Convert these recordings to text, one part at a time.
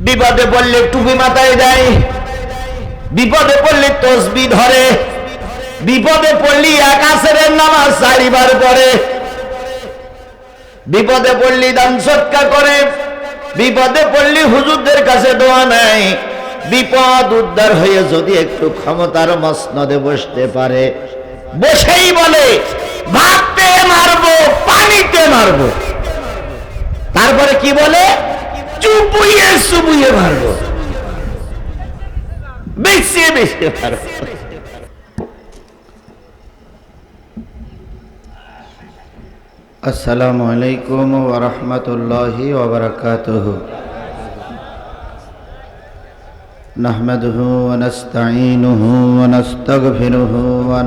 বিপদে পড়লে টুপি মাথায় দেয়, বিপদে পড়লে তসবিহ ধরে, বিপদে পড়লি এক আসরের নামাজ 4 বার পড়ে, বিপদে পড়লি দান সদকা করে, বিপদে পড়লি হুজুরদের কাছে দোয়া নেয়। বিপদ উদ্ধার হয়ে যদি একটু ক্ষমতার মসনদে বসতে পারে, বসেই বলে ভাতে মারবো, পানিতে মারবো। তারপরে কি বলে? চুপুইয়ে চুপুইয়ে মারবো, বেশি বেশি মারবো। আসসালামু আলাইকুম ওয়া রাহমাতুল্লাহি ওয়া বারাকাতুহু। নাহমাদুহু ওয়া নাস্তাঈনুহু ওয়া নাস্তাগফিরুহু ওয়া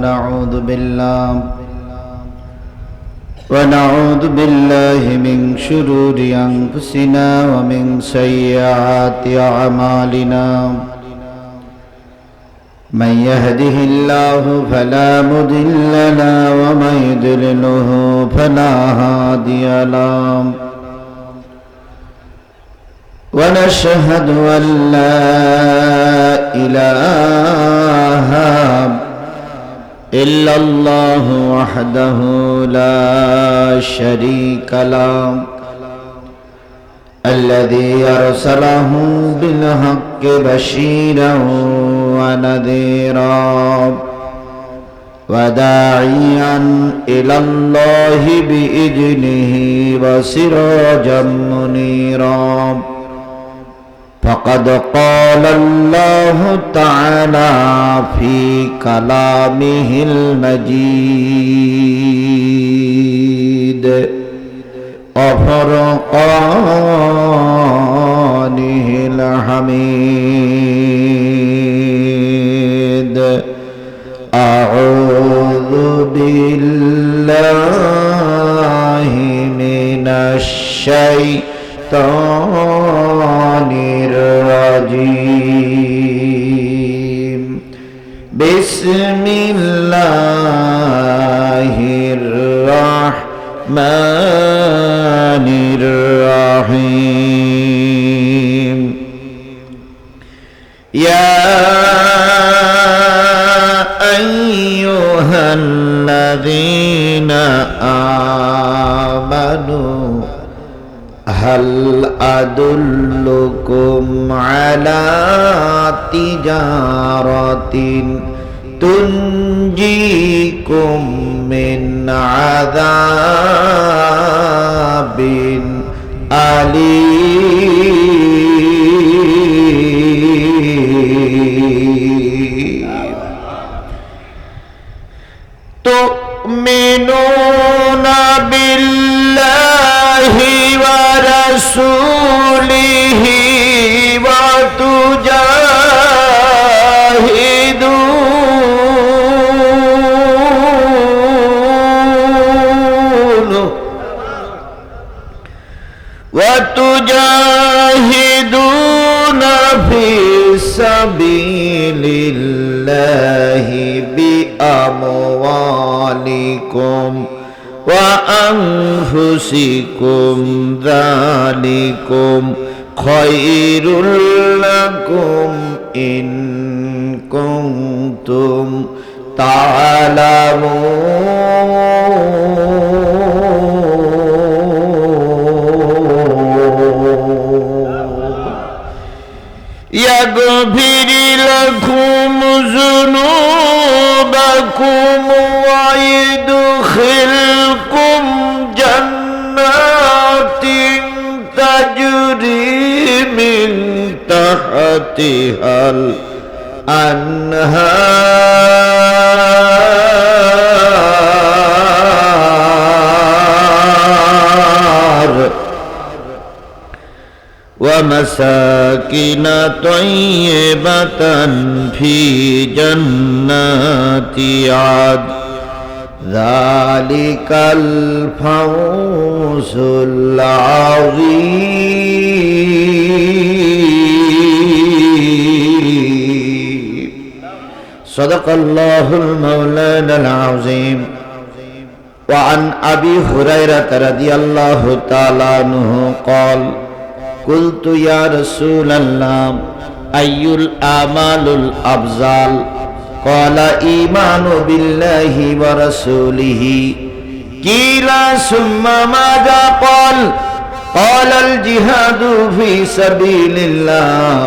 নাউযু বিল্লাহি মিন শুরুরি আনফুসিনা ওয়া মিন সাইয়্যাতি আ'মালিনা। من يهده الله فلا مضل له ومن يضلله فلا هادي له ونشهد أن لا إله إلا الله وحده لا شريك له الذي أرسله بالحق بشيرا ونذيرا وداعيا إلى الله بإذنه وسراجا منيرا. فقد قال الله تعالى في كلامه المجيد وفرقانه الحميد. أعوذ بالله من الشيطان الرجيم. بسم الله الرحمن الرحيم. يا أيها الذين آمنوا هل أدلكم على تجارة تنجيكم من عذاب أليم. تؤمنون بالله ورسوله وتجاهدون في سبيل الله بأموالكم وأنفسكم ذلكم خير لكم إن كنتم تعلمون. يغفر لكم ذنوبكم ويدخلكم جنات تجري من تحتها الأنهار ومساكن طيبة في جنات عدن ذلك الفوز العظيم. صدق الله المولانا العظيم. وعن أبي هريرة رضي الله تعالى عنه قال কুলতু ইয়া রাসূলাল্লাহ আইয়ুল আমালুল আফজাল ক্বালা ঈমানু বিল্লাহি ওয়া রাসূলিহি কিলা সুম্মা মাযা ক্বাল ক্বালাল জিহাদু ফি সাবিলিল্লাহ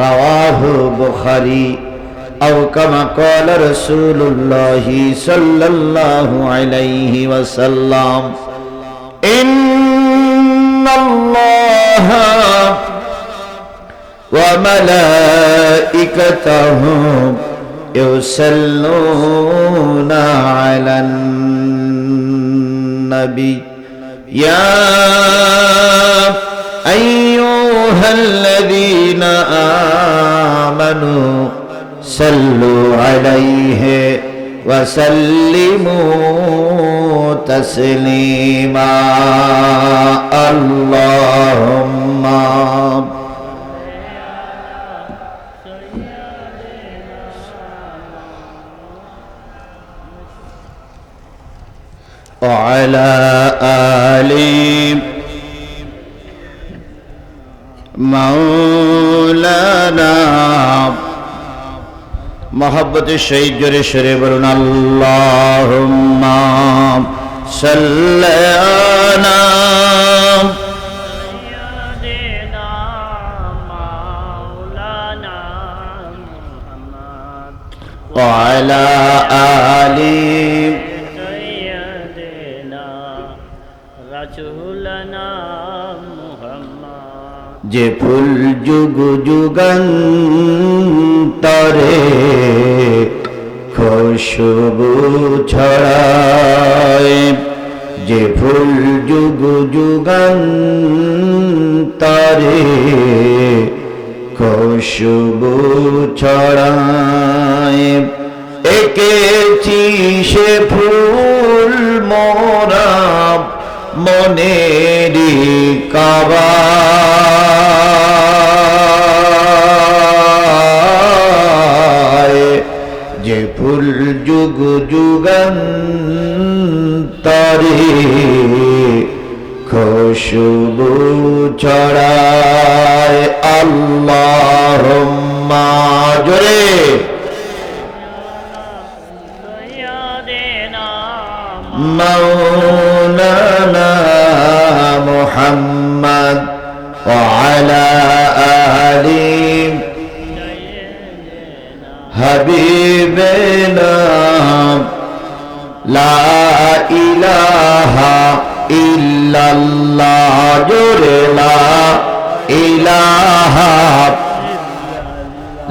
রাওয়াহু বুখারী আও কামা ক্বালা রাসূলুল্লাহি সাল্লাল্লাহু আলাইহি ওয়াসাল্লাম ইন্নাল্লাহা ওয়া মালাইকাতাহু ইউসাল্লুনা আলান নবী ইয়া আইয়ুহাল্লাযীনা আমানু সাল্লু আলাইহি ওয়া সাল্লিমু তাসলিমা আল্লাহুম্মা وعلى آل مولانا محبت شهید جوڑے شرے برون اللہم صلی علی وعلى آل যে ফুল যুগ যুগান্তরে খুশবু ছড়ায়, যে ফুল যুগ যুগান্তরে খুশবু ছড়ায়, এঁকেছি সে ফুল মোরা মনেরি কাবায়, যে ফুল যুগ যুগান্তরে খুশবু ছড়ায়। আল্লাহুম্মা জোরে مولانا محمد وعلى آل حبيبنا لا إله إلا الله جل لا إله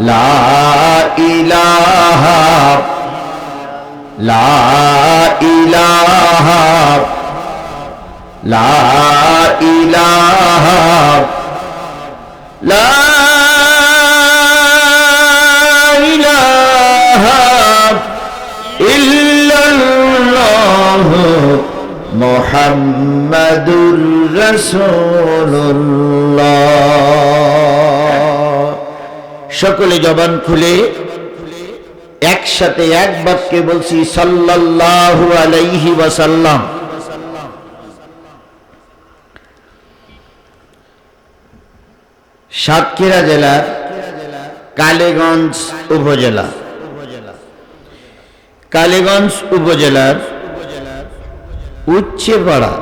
لا إله لا إله لا إله لا إله إلا الله محمد رسول الله। সকলে জবান খুলে একসাথে এক বাক্যে বলছি সাল্লাল্লাহু আলাইহি ওয়াসাল্লাম। সাতক্ষীরা জেলার কালীগঞ্জ উপজেলা, কালীগঞ্জ উপজেলার উচ্ছেপাড়া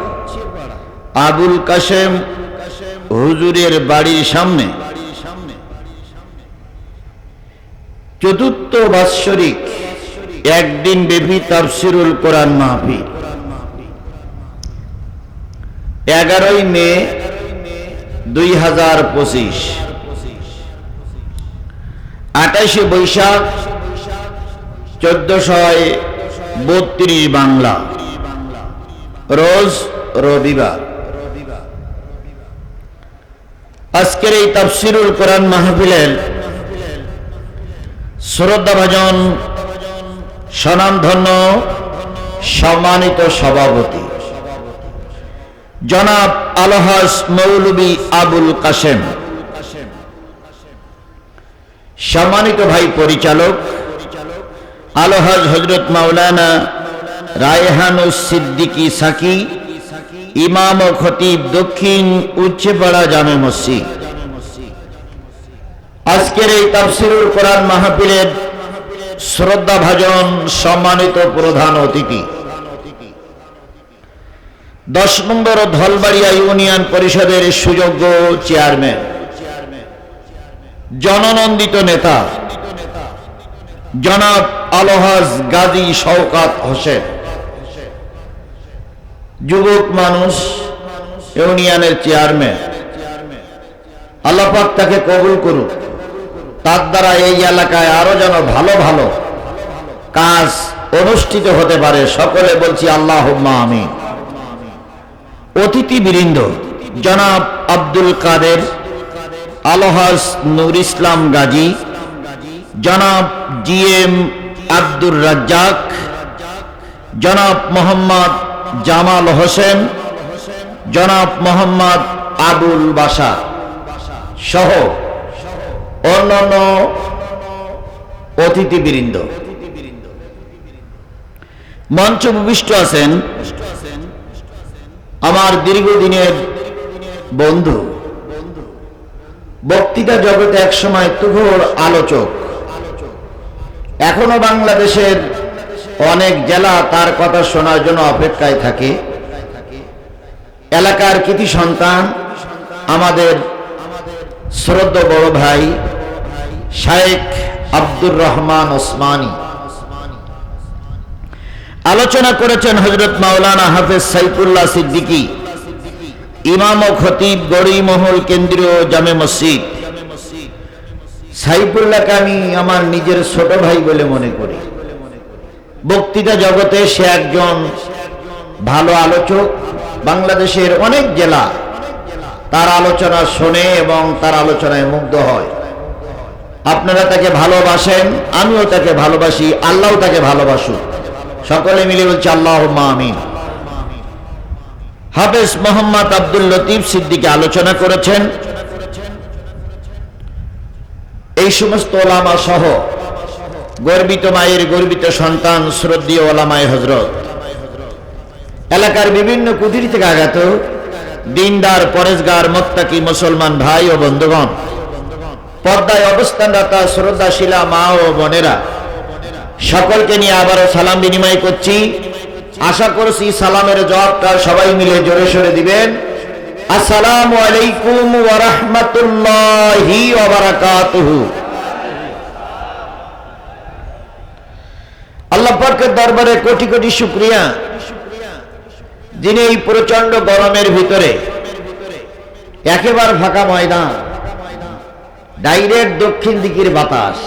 আবুল কাশেম হুজুরের বাড়ির সামনে চতুর্থ বাৎসরিক একদিন ব্যাপী তাফসিরুল কোরআন মাহফিল 11 মে 2025, 28 বৈশাখ 1432 বাংলা, রোজ রবিবার। আজকের এই তাফসিরুল কোরআন মাহফিলের শ্রদ্ধাভাজন স্বনামধন্য সম্মানিত সভাপতি জনাব আলহাজ মৌলভী আবুল কাশেম, সম্মানিত ভাই পরিচালক আলহাজ হযরত মাওলানা রায়হানুস সিদ্দিকী সাকি ইমাম ও খতিব, দক্ষিণ উচ্চপাড়া জামে মসজিদ। আজকের এই তাফসীরুল কোরআন মাহফিলের শ্রদ্ধাভাজন সম্মানিত প্রধান অতিথি, 10 নম্বর ধলবাড়িয়া ইউনিয়ন পরিষদের সুযোগ্য চেয়ারম্যান, জননন্দিত নেতা জনাব আলহাজ গাজী শওকাত হোসেন, যুবক মানুষ, ইউনিয়নের চেয়ারম্যান। আল্লাহ পাক তাকে কবুল করুন। তার দ্বারা এই এলাকায় আরো যেন ভালো ভালো কাজ অনুষ্ঠিত হতে পারে, সকলে বলছি আল্লাহুম্মা আমিন। অতিথিবৃন্দ, জনাব আব্দুল কাদের, আলহাজ নূর ইসলাম গাজী, জনাব জিএম আব্দুর রাজ্জাক, জনাব মোহাম্মদ জামাল হোসেন, জনাব মোহাম্মদ আবুল বাশার সহ অন্যান্য অতিথিবৃন্দ, মঞ্চ উপবিষ্ট আছেন আমার দীর্ঘদিনের বন্ধু, বক্তৃতা জগতে একসময় তুখোড় আলোচক, এখনো বাংলাদেশের অনেক জেলা তার কথা শোনার জন্য অপেক্ষায় থাকে। এলাকার কৃতি সন্তান, আমাদের শ্রদ্ধেয় বড় ভাই শায়েখ আব্দুর রহমান ওসমানী আলোচনা করেছেন। হযরত মাওলানা হাফেজ সাইফুল্লাহ সিদ্দিকী, ইমাম ও খতিব, গড়িমহল কেন্দ্রীয় জামে মসজিদ। সাইফুল্লাহকে আমি আমার নিজের ছোট ভাই বলে মনে করি। বক্তৃতা জগতে সে একজন ভালো আলোচক। বাংলাদেশের অনেক জেলা তার আলোচনা শোনে এবং তার আলোচনায় মুগ্ধ হয়। আপনারা তাকে ভালোবাসেন, আমিও তাকে ভালোবাসি, আল্লাহ তাকে ভালোবাসুক। সকলে মিলে বলছি আল্লাহুম্মা আমিন। হাফেজ মোহাম্মদ আব্দুল লতিফ সিদ্দিকী আলোচনা করেছেন। এই সমস্ত ওলামা সহ গর্বিত মায়ের গর্বিত সন্তান, শ্রদ্ধেয় ওলামায়ে হযরত, এলাকার বিভিন্ন কুটির থেকে আগত দিনদার, পরেশগার, মুত্তাকি মুসলমান ভাই ও বন্ধুগণ, পর্দায় অবস্থানরতা শ্রদ্ধাশীলা মা ও বোনেরা, সকলকে নিয়ে আবারও সালাম বিনিময় করছি। আশা করছি সালামের জবাবটা সবাই মিলে জোরে সোরে দিবেন। আসসালামু আলাইকুম ওয়া রাহমাতুল্লাহি ওয়া বারাকাতুহু। আল্লাহ পাকের দরবারে কোটি কোটি শুকরিয়া, যিনি এই প্রচন্ড গরমের ভিতরে একেবারে ফাঁকা ময়দান, ডাইরেক্ট দক্ষিণ দিকের বাতাস,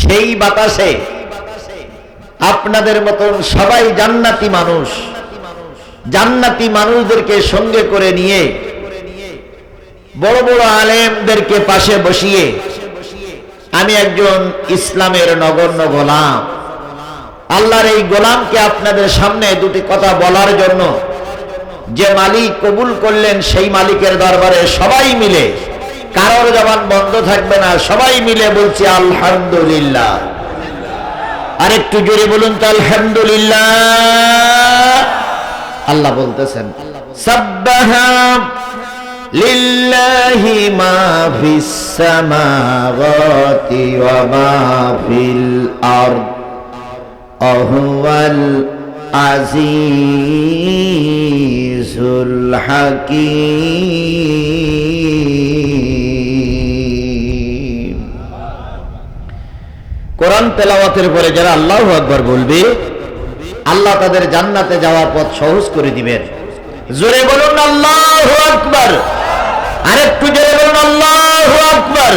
সেই বাতাসে আপনাদের মতন সবাই জান্নাতি মানুষ, জান্নাতি মানুষদেরকে সঙ্গে করে নিয়ে, বড় বড় আলেমদেরকে পাশে বসিয়ে, আমি একজন ইসলামের নগণ্য গোলাম, আল্লাহর এই গোলামকে আপনাদের সামনে দুটি কথা বলার জন্য যে মালিক কবুল করলেন, সেই মালিকের দরবারে সবাই মিলে, কারোর জবান বন্ধ থাকবে না, সবাই মিলে বলছি আলহামদুলিল্লাহ। আর একটু জোরে বলুন তো আলহামদুলিল্লাহ। আল্লাহ বলতেছেন, সাব্বাহা লিল্লাহি মা ফিস সামাওয়াতি ওয়া মা ফিল আরদ ওহুয়াল আজিজুল হাকীম। কোরআন তেলাওয়াতের পরে যারা আল্লাহু আকবার বলবে, আল্লাহ তাদের জান্নাতে যাওয়ার পথ সহজ করে দিবেন। জোরে বলুন আল্লাহু আকবার। আরেকটু জোরে বলুন আল্লাহু আকবার।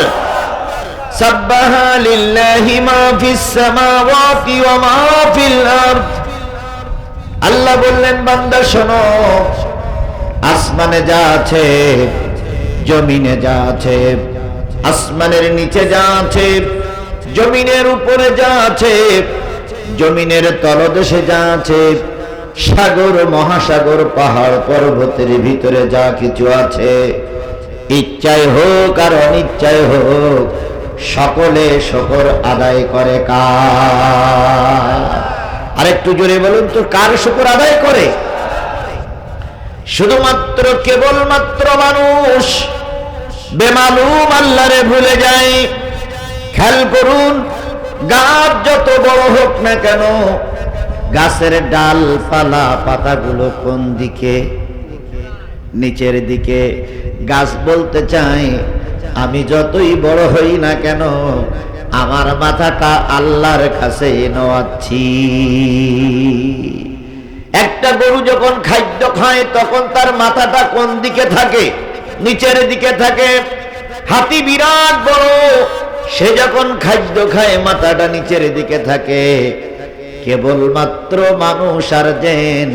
সাব্বাহা লিল্লাহি মা ফিস সামাওয়াতি ওয়া মা ফিল আরদ। আল্লাহ বললেন, বান্দা শোনো, আসমানে যা আছে, জমিনে যা আছে, আসমানের নিচে যা আছে, জমিনের উপরে যা আছে, জমিনের তলদেশে যা আছে, সাগর মহাসাগর পাহাড় পর্বতের ভিতরে যা কিছু আছে, ইচ্ছায় হোক আর অনিচ্ছায় হোক, সকলে শুকর আদায় করে কার? আরেকটু জোরে বলুন তো, কার শুকর আদায় করে? শুধুমাত্র কেবলমাত্র মানুষ বেমালুম আল্লাহরে ভুলে যায়। খেয়াল করুন, গাছ যত বড় হোক না কেন, গাছের ডালপালা পাতাগুলো কোন দিকে? নিচের দিকে। গাছ বলতে চাই, আমি যতই বড় হই না কেন, আমার মাথাটা আল্লাহর কাছে নোয়াচ্ছি। একটা গরু যখন খাদ্য খায় তখন তার মাথাটা কোন দিকে থাকে? নিচের দিকে থাকে। হাতি বিরাট বড়, সে যখন খাদ্য খায় মাথাটা নিচের দিকে থাকে। কেবলমাত্র মানুষ আর জিন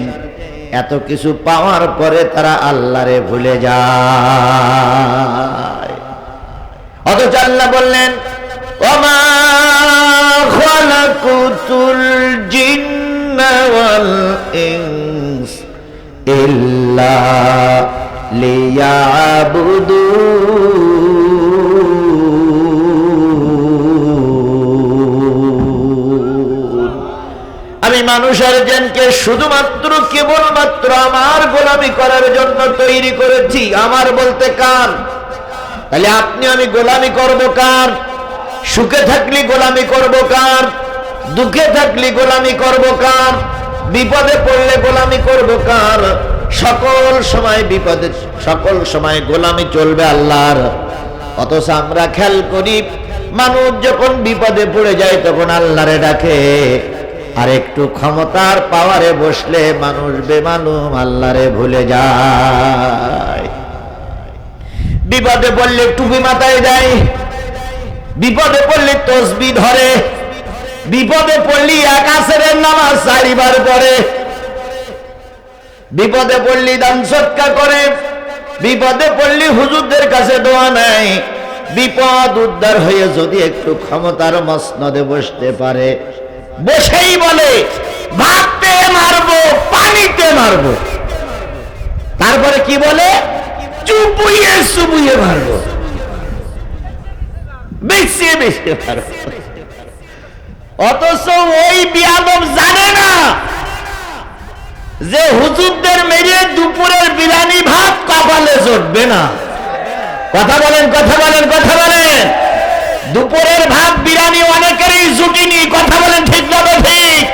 এত কিছু পাওয়ার পরে তারা আল্লাহরে ভুলে যায়। অথচ আল্লাহ বললেন, ওমা খালাকুতুল জিন্না ওয়াল ইনস ইল্লা লিয়াবুদুন। আমি মানুষ আর জিনকে শুধুমাত্র কেবলমাত্র আমার গোলামি করার জন্য তৈরি করেছি। আমার বলতে কার? তাহলে আপনি আমি গোলামি করব কার? সুখে থাকলে গোলামি করব কার? দুঃখে থাকলে গোলামি করব কার? বিপদে পড়লে গোলামি করব কার? সকল সময় বিপদে, সকল সময় গোলামি চলবে আল্লাহর। অথচ আমরা খেয়াল করি, মানুষ যখন বিপদে পড়ে যায় তখন আল্লাহরে ডাকে, আর একটু ক্ষমতার পাওয়ারে বসলে মানুষ বেমালুম আল্লাহরে ভুলে যায়। বিপদে পড়লে টুপি মাথায় দেয়, বিপদে পড়লে তসবিহ ধরে, বিপদে পড়লে এক আসরের নামাজ 4 বার পড়ে, বিপদে পড়লে দান সদকা করে, বিপদে পড়লে হুজুরদের কাছে দোয়া নেয়। বিপদ উদ্ধার হয়ে যদি একটু ক্ষমতার মসনদে বসতে পারে, বসেই বলে ভাতে মারবো, পানিতে মারবো। তারপরে কি বলে? চুপুইয়ে চুপুইয়ে মারবো, বেশি বেশি মারবো। অথচ ওই বিয়াদব জানে না যে হুজুরদের মেরে দুপুরের বিরিয়ানি ভাত কপালে জুটবে না। কথা বলেন, কথা বলেন, কথা বলেন। দুপুরের ভাত বিরিয়ানি অনেকেরই জুটিনি। কথা বলেন, ঠিক না ঠিক?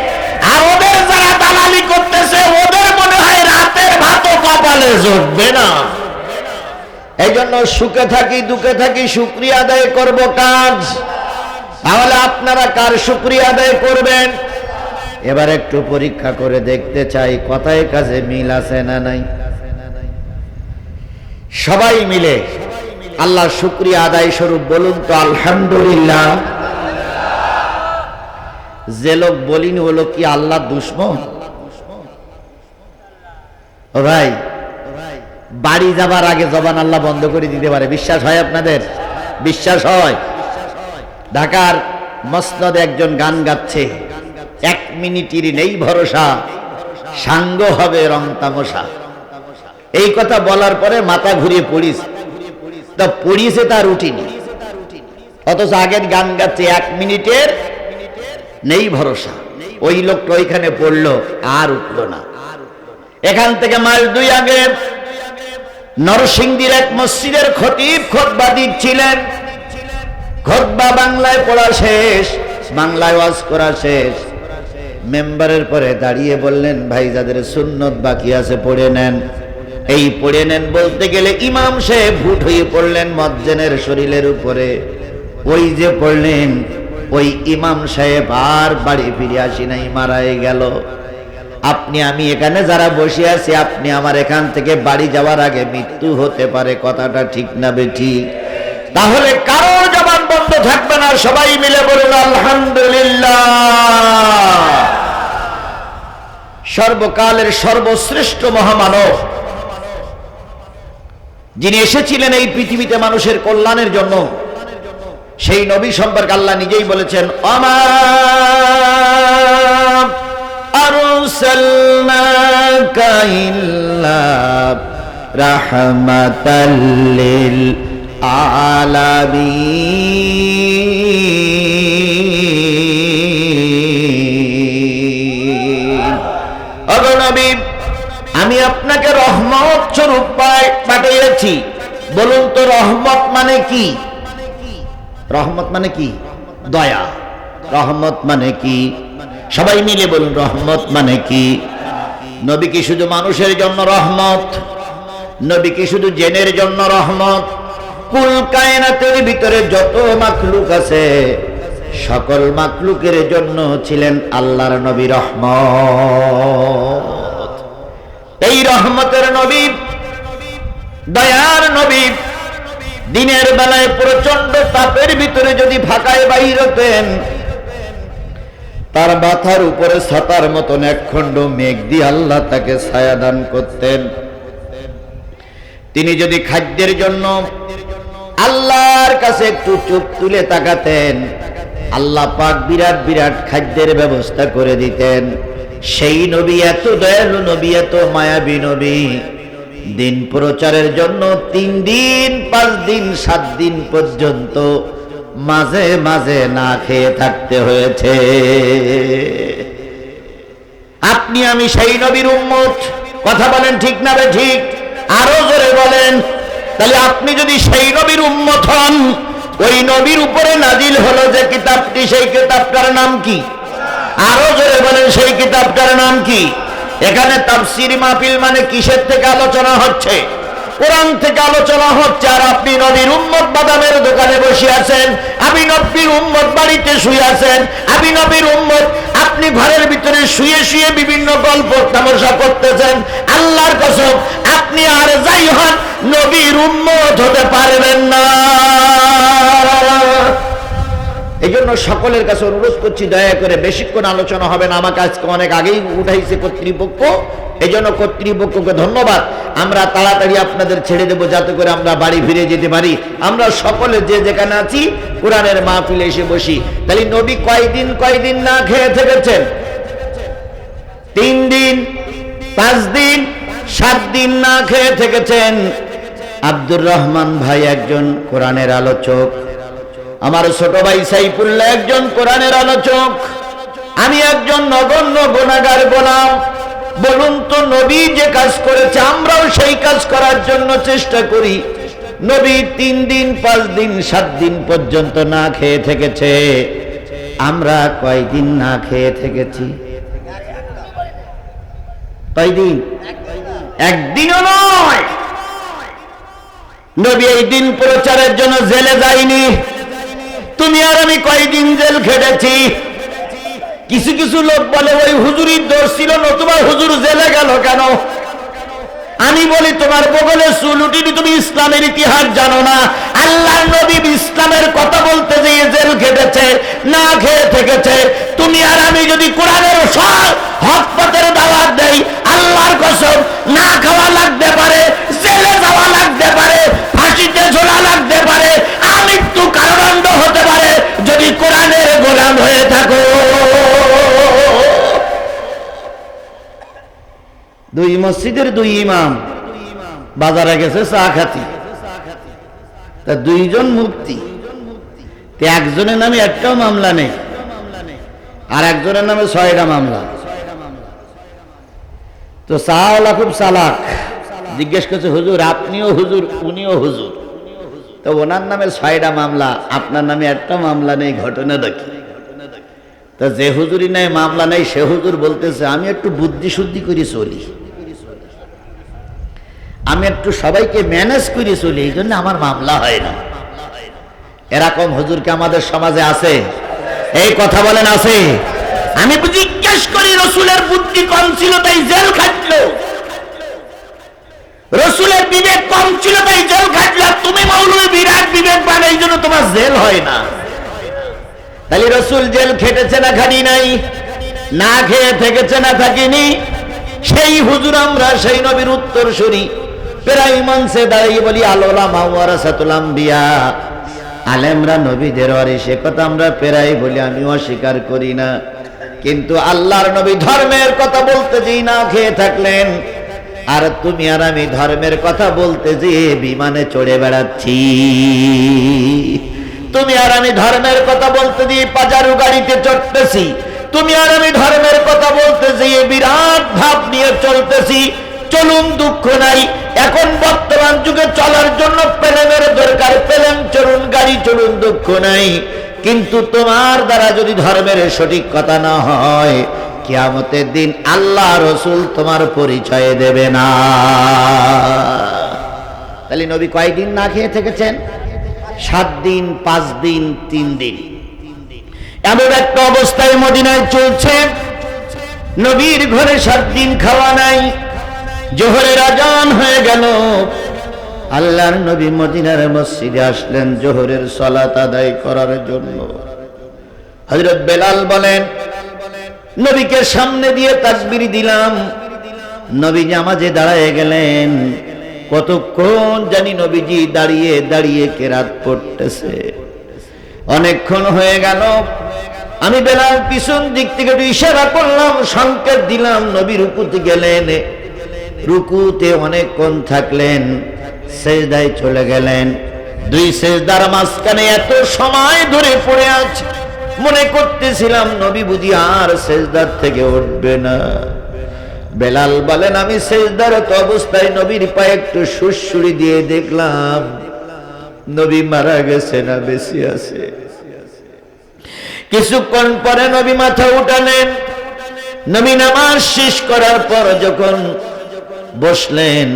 আর ওদের যারা দালালি করতেছে ওদের মনে হয় রাতের ভাতও কপালে জুটবে না। এই জন্য সুখে থাকি দুঃখে থাকি শুকরিয়া আদায় করব কাজ। তাহলে আপনারা কার শুকরিয়া আদায় করবেন? এবার একটু পরীক্ষা করে দেখতে চাই কথায় কাজে মিল আছে না নাই। সবাই মিলে আল্লাহর শুকরিয়া আদায় স্বরূপ বলুন তো আলহামদুলিল্লাহ। যে লোক বলিনি হলো কি আল্লাহ দুশ্মন? ও ভাই, বাড়ি যাবার আগে জবান আল্লাহ বন্ধ করে দিতে পারে। বিশ্বাস হয় আপনাদের? বিশ্বাস হয়? ঢাকার মসনদে একজন গান গাচ্ছে, 1 মিনিটের নেই ভরসা, সাঙ্গ হবে রং তামসা। এই কথা বলার পরে মাথা ঘুরিয়ে পড়িস, তা পড়িয়েছে তার উঠিনি। অথচ আগের গান গাচ্ছে 1 মিনিটের নেই ভরসা। ওই লোকটা ওইখানে পড়লো আর উঠলো না। এখান থেকে মাস 2 আগে নরসিংদীর এক মসজিদের খতিব খুতবা দিচ্ছিলেন। খুতবা বাংলায় পড়া শেষ, বাংলায় ওয়াজ করা শেষ। মেম্বারের পরে দাঁড়িয়ে বললেন, ভাই যাদের সুন্নত বাকি আছে পড়ে নেন। এই পড়ে নেন বলতে গেলে ইমাম সাহেব ভুট হয়ে পড়লেন মজ্জেনের শরীরের উপরে। ওই যে পড়লেন, ওই ইমাম সাহেব আর বাড়ি ফিরে আসি নাই, মারাই গেল। আপনি আমি এখানে যারা বসে আছি, আপনি আমার এখান থেকে বাড়ি যাওয়ার আগে মৃত্যু হতে পারে। কথাটা ঠিক না বেঠিক? তাহলে কারোর জবান বন্ধ থাকবে না, সবাই মিলে বলুন আলহামদুলিল্লাহ। সর্বকালের সর্বশ্রেষ্ঠ মহামানব যিনি এসেছিলেন এই পৃথিবীতে মানুষের কল্যাণের জন্য, সেই নবী সম্পর্কে আল্লাহ নিজেই বলেছেন, আমা আরসালনাকা ইল্লা রাহমাতাল লিল আলামিন। ওগো নবী, আমি আপনার আপনাকে রহমত স্বরূপ পাঠিয়েছি। বলুন তো রহমত মানে কি? রহমত মানে কি? দয়া। রহমত মানে কি? সবাই মিলে বলুন, রহমত মানে কি? নবী কি শুধু মানুষের জন্য রহমত? নবী কি শুধু জিনের জন্য রহমত? কুল কায়নাতের ভিতরে যত মাখলুক আছে সকল মাখলুকের জন্য ছিলেন আল্লাহর নবী রহমত। এই রহমতের নবী, দয়ার নবী, দিনের বেলায় প্রচন্ড তাপের ভিতরে যদি ফাঁকায় বাহির হতেন, তার মাথার উপরে ছাতার মতন একখণ্ড মেঘ দিয়ে আল্লাহ তাকে ছায়া দান করতেন। তিনি যদি খাদ্যের জন্য আল্লাহর কাছে একটু চোখ তুলে তাকাতেন, আল্লাহ পাক বিরাট বিরাট খাদ্যের ব্যবস্থা করে দিতেন। সেই নবী, এত দয়ালু নবী, এত মায়াবী নবী, দিন প্রচারের জন্য 3 দিন 5 দিন 7 দিন পর্যন্ত মাঝে মাঝে না খেয়ে থাকতে হয়েছে। আপনি আমি সেই নবীর উম্মত। কথা বলেন ঠিক না বে ঠিক? আরো জোরে বলেন। তাহলে আপনি যদি সেই নবীর উম্মত হন, ওই নবীর উপরে নাজিল হলো যে কিতাবটি, সেই কিতাবটার নাম কি? আরো জোরে বলেন, সেই কিতাবটার নাম কি? এখানে তাফসীর মাহফিল মানে কিসের থেকে আলোচনা হচ্ছে? কোরআন থেকে আলোচনা হচ্ছে। আর আপনি নবীর উম্মত বাদামের দোকানে বসে আছেন, আমি নবীর উম্মত বাড়িতে শুয়ে আছেন, আমি নবীর উম্মত আপনি ঘরের ভিতরে শুয়ে শুয়ে বিভিন্ন গল্প তামাশা করতেছেন। আল্লাহর কসম, আপনি আর যাই হন নবীর উম্মত হতে পারবেন না। এই জন্য সকলের কাছে অনুরোধ করছি, দয়া করে বেশিক্ষণ আলোচনা হবে না। আমাকে আজকে অনেক আগেই উঠাইছে কর্তৃপক্ষ, এই জন্য কর্তৃপক্ষকে ধন্যবাদ। আমরা তাড়াতাড়ি আপনাদের ছেড়ে দেবো যাতে করে আমরা বাড়ি ফিরে যেতে পারি। আমরা সকলে যে যেখানে আছি কোরআনের মাহফিলে এসে বসি। তাহলে নবী কয়দিন না খেয়ে থেকেছেন? 3 দিন 5 দিন 7 দিন না খেয়ে থেকেছেন। আব্দুর রহমান ভাই একজন কোরআনের আলোচক, আমার ছোট ভাই সাইফুল্লাহ একজন কোরআনের আলোচক, আমি একজন নগণ্য গুনাহগার গোলাম। বলুন তো, নবী যে কাজ করেছে আমরাও সেই কাজ করার জন্য চেষ্টা করি। নবী 3 দিন 5 দিন 7 দিন পর্যন্ত না খেয়ে থেকেছে। আমরা কয়দিন না খেয়ে থেকেছি? কয়দিন? একদিনও নয়। নবী এই দিন প্রচারের জন্য জেলে যায়নি। তুমি আর আমি কয়দিন জেল খেটেছি। কিছু কিছু লোক বলে ওই হুজুরির দোষ ছিল, নতুবা হুজুর জেলে গেল কেন? আমি বলি, তোমার বগলে চুল উঠিনি, তুমি ইসলামের ইতিহাস জানো না। আল্লাহর নবী ইসলামের কথা বলতে গিয়ে জেল খেটেছে, না খেয়ে থেকেছে। তুমি আর আমি যদি কোরআনের হক পথের দাওয়াত দেই, আল্লাহর কসম না খাওয়া লাগতে পারে, জেলে যাওয়া লাগতে পারে, ফাঁসিতে ঝোলা লাগতে পারে, আমৃত্যু কারাদণ্ড হতে পারে, যদি কোরআনের গোলাম হয়ে থাকো। 2 মসজিদের 2 ইমাম বাজারে গেছে চা খাতি, তা 2 জন মুফতি, একজনের নামে একটাও মামলা নেই, আর একজনের নামে 6টা মামলা। তো চাওয়ালা খুব চালাক, জিজ্ঞেস করছে, হুজুর আপনিও হুজুর, উনিও হুজুর, তো ওনার নামে 6টা মামলা, আপনার নামে একটা মামলা নেই, ঘটনা দেখি। তা যে হুজুরি নাই মামলা নেই, সে হুজুর বলতেছে, আমি একটু বুদ্ধি শুদ্ধি করে চলি, আমি একটু সবাইকে ম্যানেজ করে চলি, এই জন্য আমার মামলা হয় না। এরকম হুজুরকে আমাদের সমাজে আছে? এই কথা বলেন, আছে? আমি জিজ্ঞেস করি, রসুলের বুদ্ধি কম ছিল তাই জেল খাটলো, রসুলের বিবেক কম ছিল তাই জেল খাটলো, তুমি মৌলবী বিরাট বিবেকবান, এই জন্য তোমার জেল হয় না। তাহলে রসুল জেল খেটেছে না খাটি নাই? না খেয়ে থেকেছে না থাকিনি? সেই হুজুর আমরা, সেই নবীর উত্তরসূরি, প্রায় মঞ্চে দাঁড়িয়ে বলি আল-উলামা ওয়ারাসাতুল আম্বিয়া, আলেমরা নবীদের ওয়ারিস, এ কথা আমরা প্রায় বলি, আমি অস্বীকার করি না। কিন্তু আল্লাহর নবী ধর্মের কথা বলতে যেই না খেয়ে থাকলেন, আর তুমি আর আমি ধর্মের কথা বলতে যেয়ে বিমানে চড়ে বেড়াচ্ছি। তুমি আর আমি ধর্মের কথা বলতে দিয়ে পাজারু গাড়িতে চড়তেছি, তুমি আর আমি ধর্মের কথা বলতে যেয়ে বিরাট ভাব নিয়ে চলতেছি। চলুন দুঃখ নাই। এখন বর্তমান যুগে চলার জন্য প্লেনের দরকার, প্লেন চলুন, গাড়ি চলুন, দুঃখ নাই। কিন্তু তোমার দ্বারা যদি ধর্মের সঠিক কথা না হয়, কিয়ামতের দিন আল্লাহ রসুল তোমার পরিচয় দেবে না। তাহলে নবী কয়দিন না খেয়ে থেকেছেন? 7 দিন, 5 দিন, 3 দিন। এমন একটা অবস্থায় মদিনায় চলছে, নবীর ঘরে 7 দিন খাওয়া নাই। জোহরের আজান হয়ে গেল, আল্লাহর নবী মদিনার মসজিদে আসলেন জোহরের সালাত আদায় করার জন্য। হযরত বেলাল বলেন, নবীকে সামনে দিয়ে তাকবীর দিলাম, নবী নামাজে দাঁড়ায় গেলেন। কতক্ষণ জানি নবীজি দাঁড়িয়ে দাঁড়িয়ে কেরাত পড়তেছে। অনেকক্ষণ হয়ে গেল। আমি বেলাল পিছন দিক থেকে একটু ইশারা করলাম, সংকেত দিলাম, নবী রুকুতে গেলেন। রুকুতে অনেকক্ষণ থাকলেন, সেজদায় চলে গেলেন। 2 সেজদার মাঝখানে এত সময় ধরে পড়ে আছে, মনে করতেছিলাম নবী বুঝি আর সেজদার থেকে উঠবে না। বেলাল বলেন, আমি সেজদারত অবস্থায় নবীর পায়ে একটু সুড়সুড়ি দিয়ে দেখলাম নবী মারা গেছে না বেঁচে আছে। কিছুক্ষণ পরে নবী মাথা উঠালেন। নবী নামাজ শেষ করার পর যখন বসলেন,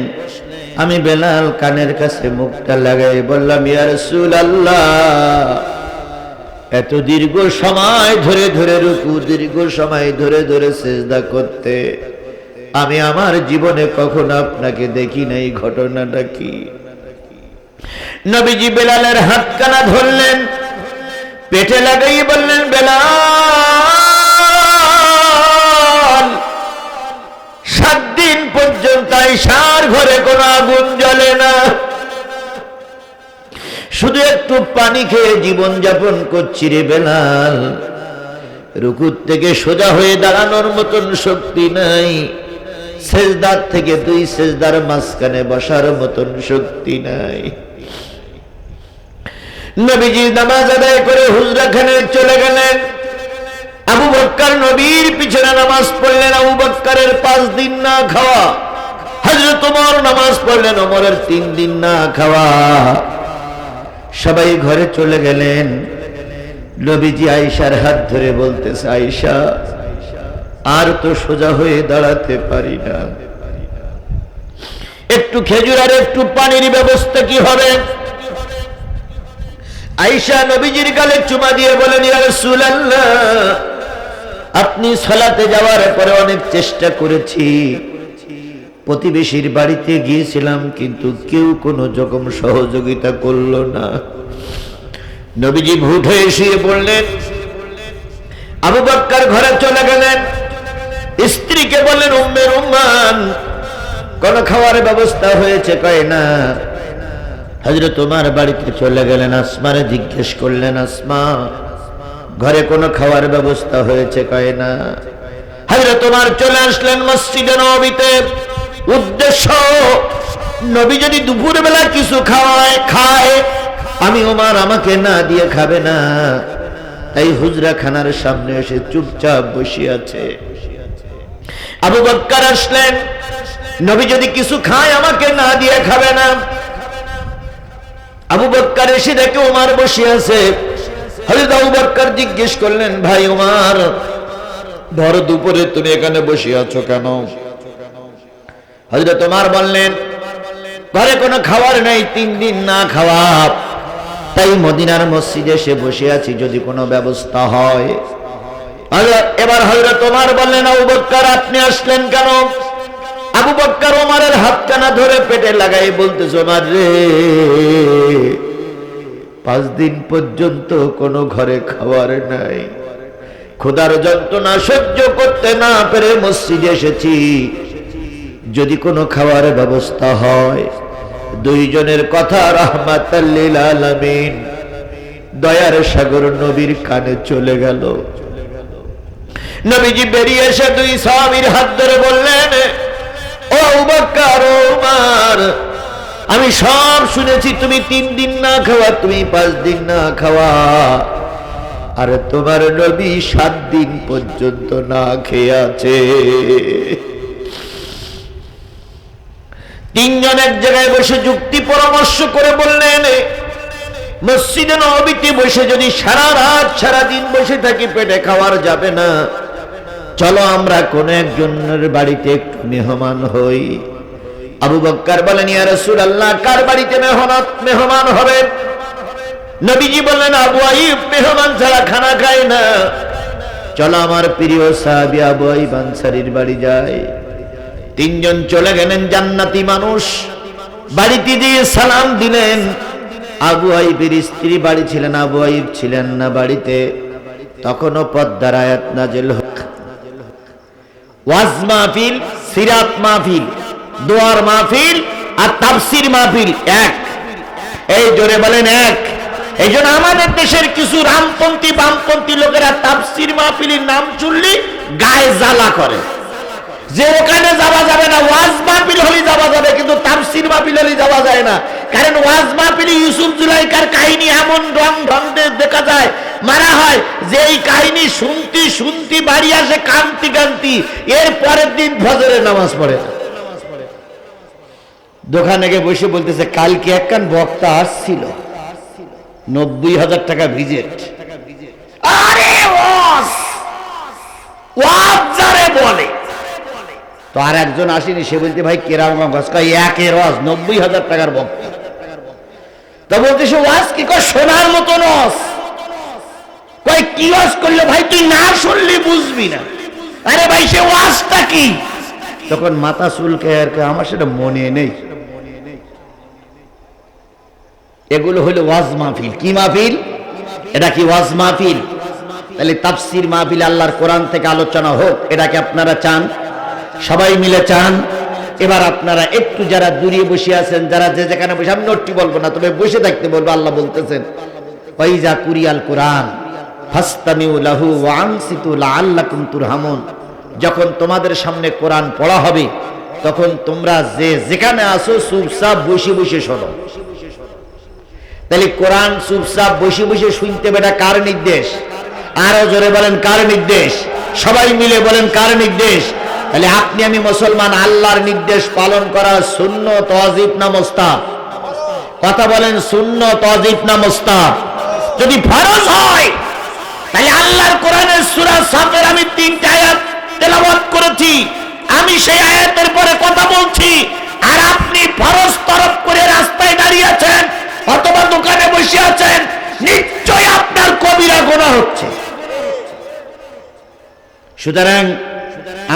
আমি বেলাল কানের কাছে মুখটা লাগাই বললাম, ইয়া রাসূলুল্লাহ, এত দীর্ঘ সময় ধরে ধরে রুকু, দীর্ঘ সময় ধরে ধরে সিজদা করতে আমি আমার জীবনে কখনো আপনাকে দেখি নাই, ঘটনাটা কি? নবীজি বেলালের হাতখানা ধরলেন, পেটে লাগাই বললেন, বেলাল, 7 দিন পর্যন্ত আয়েশার ঘরে কোনো আগুন জ্বলে না, শুধু একটু পানি খেয়ে জীবন যাপন করছি রে বেলাল। রুকুর থেকে সোজা হয়ে দাঁড়ানোর মতন শক্তি নাই, সেজদার থেকে 2 সেজদার মাঝখানে বসার মতন শক্তি নাই। নবীজি নামাজ আদায় করে হুজরাখানে চলে গেলেন। আবু বকর নবীর পিছনে নামাজ পড়লেন, আবু বকরের 5 দিন না খাওয়া। হযরত ওমর নামাজ পড়লেন, ওমরের 3 দিন না খাওয়া। সবাই ঘরে চলে গেলেন। নবীজি আয়েশার হাত ধরে বলতেছে, আয়েশা, আর তো সোজা হয়ে দাঁড়াতে পারি না, একটু খেজুর আর একটু পানির ব্যবস্থা কি হবে? আয়েশা নবীজির গালে চুমা দিয়ে বলেন, ইয়া রাসূলুল্লাহ, আপনি সালাতে যাওয়ার পরে অনেক চেষ্টা করেছি, প্রতিবেশীর বাড়িতে গিয়েছিলাম, কিন্তু কেউ কোনো রকম সহযোগিতা করলো না। নবীজি ভূত হয়ে শুয়ে পড়লেন। আবু বকর ঘরে চলে গেলেন, স্ত্রীকে বললেন, উম্মে রুম্মান, কোন খাওয়ার ব্যবস্থা হয়েছে? কয় না। হযরত ওমর বাড়িতে চলে গেলেন, আসমারে জিজ্ঞেস করলেন, আসমা, ঘরে কোনো খাওয়ার ব্যবস্থা হয়েছে? কয় না। হযরত ওমর চলে আসলেন মসজিদে নববীতে। উদ্দেশ্য, নবী যদি দুপুর বেলা কিছু খায়, আমি ওমর আমাকে না দিয়ে খাবে না, তাই হুজরা খানার সামনে এসে চুপচাপ বসে আছে। আবু বকর আসলেন, নবী যদি কিছু খায় আমাকে না দিয়ে খাবে না। আবু বকর এসে দেখে ওমর বসে আছে। হযরত আবু বকর জিজ্ঞেস করলেন, ভাই ওমর, ভর দুপুরে তুমি এখানে বসে আছো কেন? হযরত ওমর বললেন, ঘরে কোনো খাবার নাই, 3 দিন না খাওয়া, তাই মদিনার মসজিদে এসে বসে আছি, যদি কোনো ব্যবস্থা হয়। এবার হযরত ওমর বললেন, আবু বকর, আপনি আসলেন কেন? আবু বকর ওমরের হাতখানা ধরে পেটে লাগাই বলতেছে, ওমর রে, 5 দিন পর্যন্ত কোনো ঘরে খাবার নাই, ক্ষুধার যন্ত্রণা সহ্য করতে না পেরে মসজিদে এসেছি, যদি কোনো খাবার ব্যবস্থা হয়। 2 জনের কথা রাহমাতাল লিল আলামিন, দয়ার সাগর নবীর কানে চলে গেল। নবীজি বেরিয়ে এসে 2 সাহাবীর হাত ধরে বললেন, ও আবু বকর, ওমর, আমি সব শুনেছি, তুমি 3 দিন না খাওয়া, তুমি 5 দিন না খাওয়া, আর তোমার নবী 7 দিন পর্যন্ত না খেয়ে আছে। তিনজন এক জায়গায় বসে যুক্তি পরামর্শ করে বললেন, মসজিদে নববীতে বসে যদি সারা রাত সারা দিন বসে থাকি পেটে খাওয়ার যাবে না, চলো আমরা কোন একজনের বাড়িতে একটু মেহমান হই। আবু বকর বলেন, ইয়া রাসূলুল্লাহ, কার বাড়িতে মেহমান হবে? নবীজি বললেন, আবু আইয়ুব মেহমান ছাড়া খানা খায় না, চলো আমার প্রিয় সাহাবী আবু আইয়ুব আনসারীর বাড়ি যাই। তিনজন চলে গেলেন, জান্নাতি মানুষ, বাড়িতে দিয়ে সালাম দিলেন। আবু আইয়ুবের স্ত্রী বাড়ি ছিলেন, আবু আইয়ুব ছিলেন না বাড়িতে। তখনও পর্দার আয়াত নাযিল হচ্ছে। ওয়াজ মাহফিল, সিরাত মাহফিল, দোয়ার মাহফিল আর তাফসীর মাহফিল এক। এই জোরে বলেন এক। এই জন্য আমাদের দেশের কিছু রামপন্থী বামপন্থী লোকেরা তাফসীর মাহফিলের নাম শুনলি গায়ে জ্বালা করে, যে ওখানে যাওয়া যাবে না, ওয়াজ মাহফিল হলে যাওয়া যাবে, কিন্তু তাফসীর মাহফিল হলে যাওয়া যায় না। কারণ ওয়াজ মাহফিলে ইউসুফ জুলাইকার কাহিনী এমন রং দেখা যায়, মারা হয়, যে এই কাহিনী শুনতি শুনতি বাড়ি আসে কান্তি কান্তি, এর পরের দিন ফজরের নামাজ পড়ে। দোকানে গিয়ে বসে বলতেছে, কালকে একখান বক্তা আসছিল, 90,000 টাকা ভিজিট। আরে ওয়াজ যারে বলে, তো আর একজন আসেনি, সে বলতে, ভাই কেরাম একের ওয়াজ 90,000 টাকার বক্তা। তো বলতে, সে ওয়াজ কি কয় শোনার মতন ওয়াজ। কয় কি ওয়াজ করলো? ভাই তুই না শুনলি বুঝবি না। আরে ভাই সে ওয়াজটা কি? তখন মাথা চুলকে আর আমার সেটা মনে নেই। এগুলো হলো ওয়াজ মাহফিল। কি মাহফিল? এটা কি ওয়াজ মাহফিল? তাহলে তাফসীর মাহফিল আল্লাহর কোরআন থেকে আলোচনা হোক, এটাকে আপনারা চান? সবাই মিলে চান? এবার আপনারা একটু যারা দূরে বসে আছেন, যারা যে যেখানে বসে, আমি নোটটি বলবো না, তবে বসে থাকতে বলবো। আল্লাহ বলতেছেন, ওয়াইজা কুরিয়াল কোরআন ফাসতামিউ লাহু ওয়া আনসিতু লাআল্লাকুম তুরহামুন। যখন তোমাদের সামনে কোরআন পড়া হবে, তখন তোমরা যে যেখানে আসো চুপচাপ বসে বসে শোনো। তাহলে কোরআন চুপচাপ বসে বসে শুনতে হবে, এটা কার নির্দেশ? আরো জোরে বলেন, কার নির্দেশ? সবাই মিলে বলেন, কার নির্দেশ? তাহলে আপনি আমি মুসলমান, আল্লাহর নির্দেশ পালন করা সুন্নত ওয়াজিব না মুস্তাহাব? কথা বলেন, সুন্নত ওয়াজিব না মুস্তাহাব? যদি ফরজ হয়, তাহলে আল্লাহর কোরআনের সূরা সাফের আমি 3টা আয়াত তেলাওয়াত করেছি, আমি সেই আয়াতের পরে কথা বলছি, আর আপনি ফরজ তরফ করে রাস্তায় দাঁড়িয়ে আছেন অথবা দোকানে বসে আছেন, নিশ্চয়ই আপনার কবিরা গুনাহ হচ্ছে। সুতরাং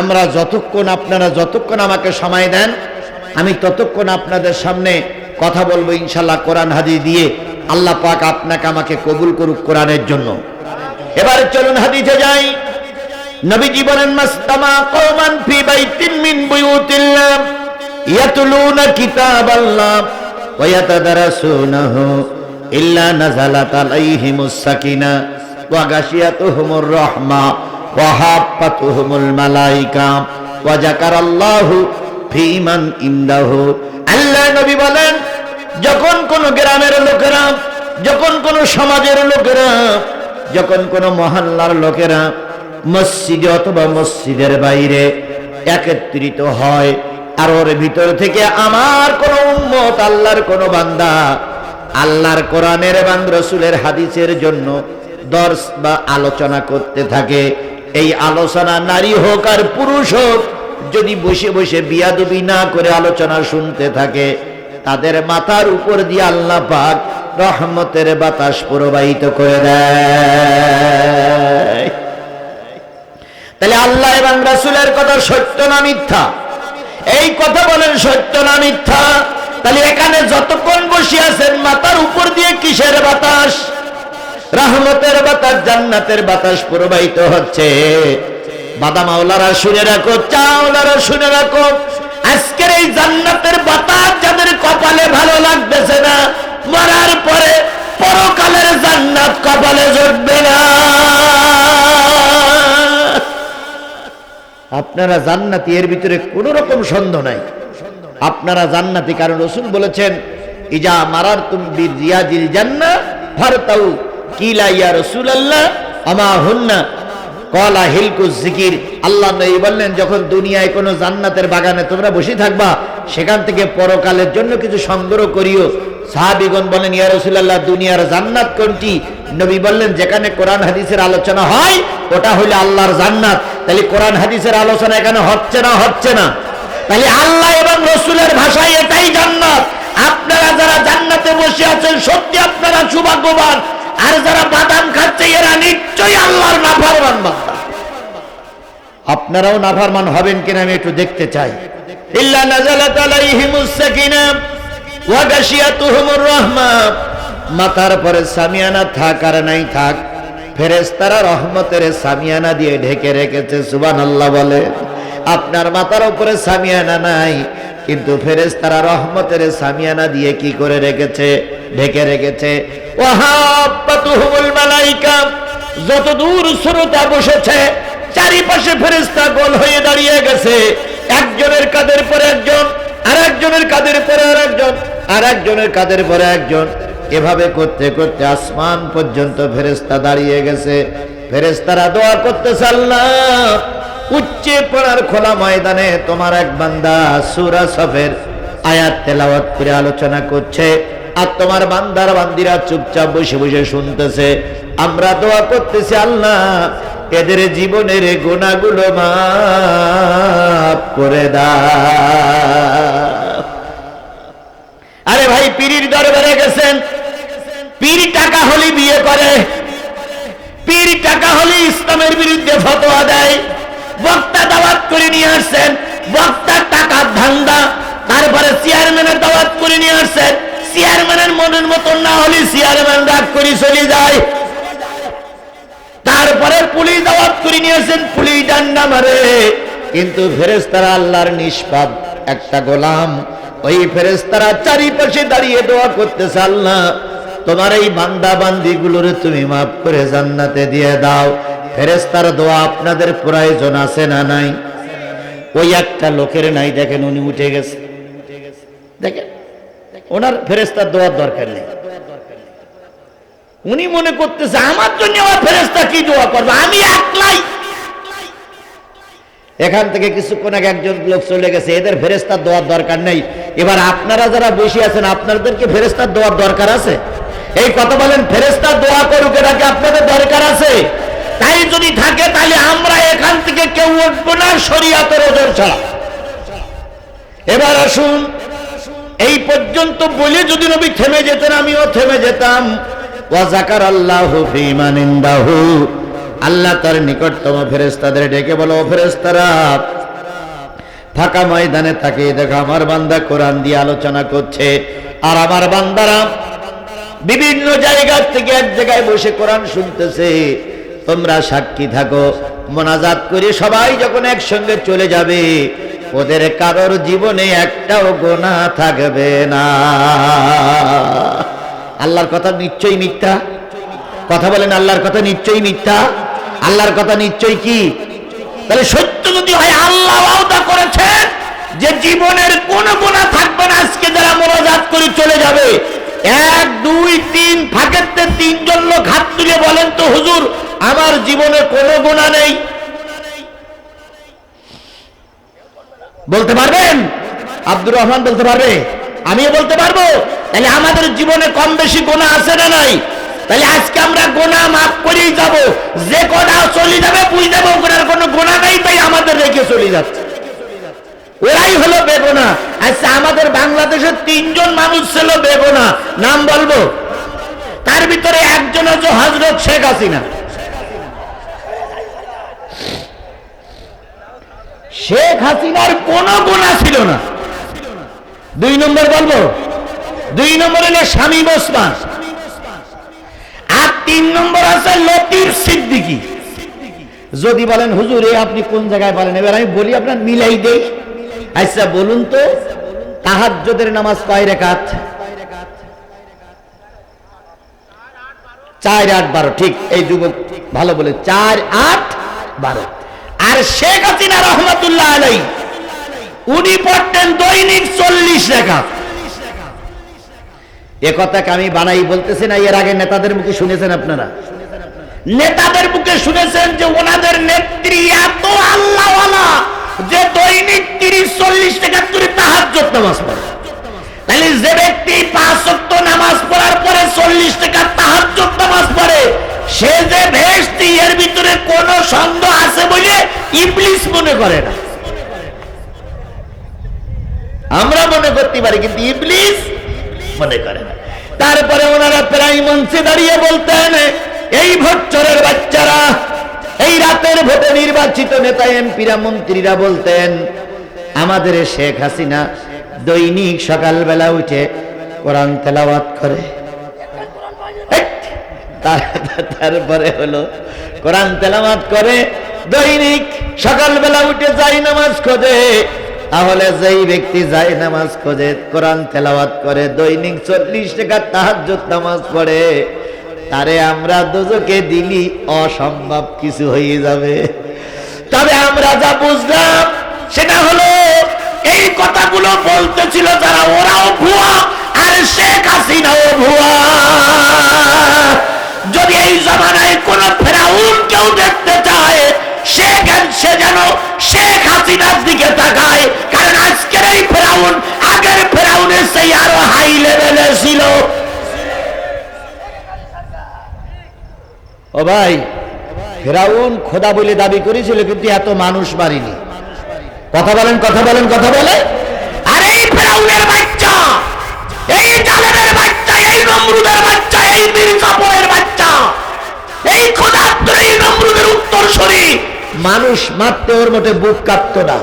আমরা যতক্ষণ, আপনারা যতক্ষণ আমাকে সময় দেন, আমি ততক্ষণ আপনাদের সামনে কথা বলবো ইনশাআল্লাহ কোরআন হাদিস দিয়ে। আল্লাহ পাক আপনাকে আমাকে কবুল করুক কোরআনের জন্য। এবারে চলুন হাদিসে যাই। নবীজি বলেন, মাসতামা কওমান ফি বাইতিন মিন বুয়ুতিল্লাহ ইয়াতলুনা কিতাবাল্লাহ ওয়া ইয়াতাদারাসুনাহু ইল্লা নাযালাত আলাইহিমুস সাকিনা ওয়া গাশিয়াতুহুমুর রাহমা ওয়া হাফাতুহুমুল মালায়েকা ওয়া যাকারাল্লাহু ফি মান ইনদাহু। আল্লাহ নবী বলেন, যখন কোন গ্রামের লোকেরা, যখন কোন সমাজের লোকেরা, যখন কোন মহল্লার লোকেরা মসজিদে অথবা মসজিদের বাইরে একত্রিত হয়, আর ওর ভিতর থেকে আমার কোন উম্মত, আল্লাহর কোন বান্দা আল্লাহর কোরআনের এবং রাসূলের হাদিসের জন্য দর্স বা আলোচনা করতে থাকে, এই আলোচনা নারী হোক আর পুরুষ হোক, যদি বসে বসে বিয়াদবি না করে আলোচনা শুনতে থাকে, তাদের মাথার উপর দিয়ে আল্লাহ পাক রহমতের বাতাস প্রবাহিত করে দেয়। তাহলে আল্লাহ এবং রাসূলের কথা সত্য না মিথ্যা? এই কথা বলেন, সত্য না মিথ্যা? তাহলে এখানে যতক্ষণ বসে আছেন, মাথার উপর দিয়ে কিসের বাতাস? রহমতের বাতাস, জান্নাতের বাতাস প্রবাহিত হচ্ছে। বাদামাওলারা শুনে রাখো, চাওলারা শুনে রাখো, আজকের এই জান্নাতের বাতাস যাদের কপালে ভালো লাগতেছে না, মরার পরে পরকালের জান্নাত কপালে জুটবে না। আপনারা জান্নাতি, এর ভিতরে কোন রকম সন্দেহ নাই, আপনারা জান্নাতি। কারণ রাসূল বলেছেন, ইজা মারারতুম বিরিয়াজিল জান্নাহ ফারতাউ। কিলা ইয়া রাসূলুল্লাহ আমা হুন্না? কলা হিলকুজ জিকির, আল্লাহ নবী বললেন যখন দুনিয়ায় কোনো জান্নাতের বাগানে তোমরা বসে থাকবা, সেখান থেকে পরকালের জন্য কিছু সংগ্রহ করিও। সাহাবীগণ বলেন, ইয়া রাসূলুল্লাহ, দুনিয়ার জান্নাত কোনটি? নবী বললেন, যেখানে কোরআন হাদিসের আলোচনা হয় ওটা হলো আল্লাহর জান্নাত। তাহলে কোরআন হাদিসের আলোচনা এখানে হচ্ছে না? হচ্ছে না। তাহলে আল্লাহ এবং রাসূলের ভাষায় এটাই জান্নাত। আপনারা যারা জান্নাতে বসে আছেন সত্যি আপনারা সৌভাগ্যবান, আর যারা বাদাম খাচ্ছে এরা নিশ্চয়ই আল্লাহর নাফরমান বান্দা। আপনারাও নাফরমান হবেন কিনা আমি একটু দেখতে চাই। ইল্লা নাযালাত আলাইহিমুস সাকিনা ওয়া গাশিয়াতুহুমুর রাহমা, মাথার পরে সামিয়ানা থাক আর নাই থাক, ফেরেশতারা রহমতের সামিয়ানা দিয়ে ঢেকে রেখেছে। সুবহানাল্লাহ বলে। আপনার মাথার উপরে সামিয়ানা নাই, কিন্তু ফেরেশতারা রহমতের সামিয়ানা দিয়ে কি করে রেখেছে? ঢেকে রেখেছে। ওয়াহাব্বাতুহুমুল মালাইকা, যত দূর শ্রোতা বসেছে চারিপাশে ফেরেশতা গোল হয়ে দাঁড়িয়ে গেছে। একজনের কাঁধের পরে একজন, আর একজনের কাঁধের পরে আরেকজন, আর একজনের কাঁধের পরে একজন, এভাবে করতে করতে আসমান পর্যন্ত ফেরেশতা দাঁড়িয়ে গেছে। ফেরেশতারা দোয়া করতেছে, আল্লাহ উচ্চে পড়ার খোলা ময়দানে তোমার এক বান্দা সূরা সফের আয়াত তেলাওয়াত করে আলোচনা করছে, আর তোমার বান্দার বান্দিরা চুপচাপ বসে বসে শুনতেছে। আমরা দোয়া করতেছি, আল্লাহ এদের জীবনের গুনাহগুলো মাফ করে দাও। আরে ভাই, পীরের দরবারে গেছেন, পীর টাকা হলে বিয়ে করে, পীর টাকা হলে ইসলামের বিরুদ্ধে ফতোয়া দেয়। বক্তা দাওয়াত করে নিয়ে আসছেন, বক্তার টাকার ধান্দা। তারপরে চেয়ারম্যানের দাওয়াত করে নিয়ে আসছেন, চেয়ারম্যানের মনের মতন না হলে চেয়ারম্যান রাগ করে চলে যায়। তারপরে পুলিশ দাওয়াত করে নিয়ে আসছেন, পুলিশ ডান্ডা মারে। কিন্তু ফেরেশতারা আল্লাহর নিষ্পাপ একটা গোলাম, ওই ফেরেশতারা চারিপাশে দাঁড়িয়ে দোয়া করতেছে, আল্লাহ তোমার এই বান্দা বান্দি গুলোরে তুমি মাফ করে জান্নাতে দিয়ে দাও। ফেরেশতার দোয়া আপনাদের প্রয়োজন আছে না নাই? ওই একটা লোকের নাই, দেখেন উনি উঠে গেছে, দেখেন ওনার ফেরেশতার দোয়ার দরকার নেই। উনি মনে করতেছে আমার জন্য আমার ফেরেশতা কি দোয়া করবে, আমি একলাই। এখান থেকে কিছুক্ষণ আগে একজন লোক চলে গেছে, এদের ফেরেশতার দোয়ার দরকার নেই। এবার আপনারা যারা বসে আছেন, আপনাদেরকে ফেরেশতার দোয়ার দরকার আছে? এই কথা বলেন, ফেরেশতার দোয়া করুক, এটা কি আপনাদের দরকার আছে? তাই যদি থাকে তাহলে আমরা এখান থেকে কেউ উঠবো না শরীয়তের ওজর ছাড়া। এবার আসুন, এই পর্যন্ত বলে যদি নবী থেমে যেতেন আমিও থেমে যেতাম। ওয়া যাকারাল্লাহু ফী মান ইনদাহু, আল্লাহ তার নিকটতম ফেরেশতাদের ডেকে বলো, ফেরেশতারা ফাঁকা ময়দানে থাকে, দেখো আমার বান্দা কোরআন দিয়ে আলোচনা করছে, আর আমার বান্দারা বিভিন্ন জায়গা থেকে এক জায়গায় বসে কোরআন শুনতেছে। তোমরা সাক্ষী থাকো, মোনাজাত করে সবাই যখন একসঙ্গে চলে যাবে, ওদের কারোর জীবনে একটাও গুনাহ থাকবে না। আল্লাহর কথা নিশ্চয়ই মিথ্যা? কথা বলেন, আল্লাহর কথা নিশ্চয়ই মিথ্যা? আল্লাহর কথা নিশ্চয়ই কি? তাহলে সত্য যদি হয়, আল্লাহ ওয়াদা করেছেন যে জীবনের কোনো গুনাহ থাকবে না। আজকে যারা মোনাজাত করে চলে যাবে, 1 2 3 ফাঁকেতে 3 জন লোক হাত তুলে বলেন তো, হুজুর আমার জীবনে কোনো গুনাহ নেই, বলতে পারবেন? আব্দুর রহমান বলতে পারবে, আমিও বলতে পারবো। তাহলে আমাদের জীবনে কম বেশি গুনাহ আছে না নাই? তাহলে আজকে আমরা গুনাহ মাফ করেই যাব। যে গুনাহ চলে যাবে বুঝে দেবো ওনার কোনো গুনাহ নাই, তাই আমাদের রেখে চলে যাচ্ছে, ওরাই হলো বেগুনাহ। আচ্ছা, আমাদের বাংলাদেশের 3 জন মানুষ ছিল বেগুনাহ, নাম বলবো? তার ভিতরে একজন হচ্ছে হযরত শেখ হাসিনা। শেখ হাসিনার কোনো গুনাহ ছিল না। 2 নম্বর বলবো? 2 নম্বর হলো শামীম ওসমান, আর 3 নম্বর আছে লতিফ সিদ্দিকী। যদি বলেন হুজুর আপনি কোন জায়গায় বলেন, এবার আমি বলি আপনার মিলাই দেই। আচ্ছা বলুন তো, তাহাজ্জুদের নামাজ কয় রাকাত? 4 8 12। ঠিক, এই যুবক ভালো বলে, 4 8 12। আর শেখ হাসিনা রহমাতুল্লাহ আলাইহি উনি পড়তেন দৈনিক 40 রাকাত। এ কথাকে আমি বানাই বলতেছি না, এর আগে নেতাদের মুখে শুনেছেন আপনারা? নেতাদের মুখে শুনেছেন যে ওনাদের নেত্রী এত আল্লাহওয়ালা যে দৈনিক 30-40 টাকা করে তাহাজ্জুদ নামাজ পড়ে। তাহলে যে ব্যক্তি 5 ওয়াক্ত নামাজ পড়ার পরে 40 টাকা তাহাজ্জুদ নামাজ পড়ে, সে যে বেহেশতি, এর ভিতরে কোনো সন্দেহ আছে বলে ইবলিস মনে করে না। আমরা মনে করতে পারি, কিন্তু ইবলিস মনে করে না। তারপরে ওনারা প্রায় মঞ্চে দাঁড়িয়ে বলতেন, এই ভোটচোরের বাচ্চারা, এই রাতের ভোটে নির্বাচিত নেতা এমপিরা মন্ত্রীরা বলতেন, আমাদের শেখ হাসিনা দৈনিক সকালবেলা উঠে কোরআন তেলাওয়াত করে। তারপরে হলো কোরআন তেলাওয়াত করে, দৈনিক সকালবেলা উঠে যাই নামাজ খোঁজে। তাহলে যেই ব্যক্তি যাই নামাজ খোঁজে, কোরআন তেলাওয়াত করে, দৈনিক 40 টাকা তাহাজ্জুদ নামাজ পড়ে, তারে আমরা দোজখে দিলি অসম্ভব কিছু হয়ে যাবে। তবে আমরা যা বুঝলাম সেটা হলো, এই কথাগুলো বলতেছিল যারা, ওরাও ভুয়া আর শেখ হাসিনাও ভুয়া। যদি এই জমানায় কোন ফেরাউন কেউ দেখতে চায়, সে যেন শেখ হাসিনার দিকে তাকায়, কারণ আজকের এই ফেরাউন আগের ফেরাউনের সেই আরো হাই লেভেলে ছিল। ও ভাই, ফেরাউন খোদা বলে দাবি করেছিল, কিন্তু এত মানুষ মারিনি। কথা বলেন, কথা বলেন, কথা বলে। আর এই ফেরাউনের বাচ্চা, এই জালেমের বাচ্চা, এই নমরুদের বাচ্চা, এই মির্জাপুরের বাচ্চা, এই খোদাত্তরের নমরুদের উত্তরসূরি, মানুষ মারতে ওর মোটে বুক কাঁপতো না।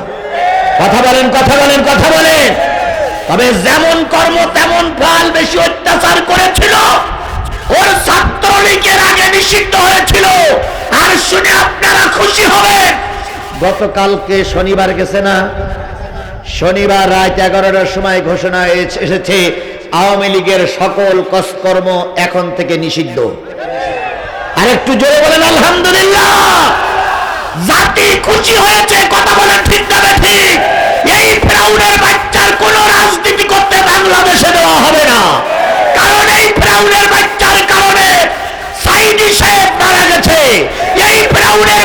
কথা বলেন, কথা বলেন, কথা বলেন। তবে যেমন কর্ম তেমন ফল, বেশি অত্যাচার করেছিল। ওর ছাত্রলীগের আগে নিষিদ্ধ হয়েছিল। আর শুনে আপনারা খুশি হবেন, গতকালকে শনিবার গেছে না, শনিবার রাত 11টার সময় ঘোষণা এসেছে আওয়ামী লীগের সকল কাজকর্ম এখন থেকে নিষিদ্ধ। আর একটু জোরে বলেন আলহামদুলিল্লাহ। জাতি খুশি হয়েছে, কথা বলেন ঠিক না ঠিক? এই ফেরাউনের বাচ্চার কোন রাজনীতি করতে বাংলাদেশে দেওয়া হবে না, কারণ এই ফেরাউনের বাচ্চার কারণে সাইদি সাহেব মারা গেছে। এই ফেরাউনের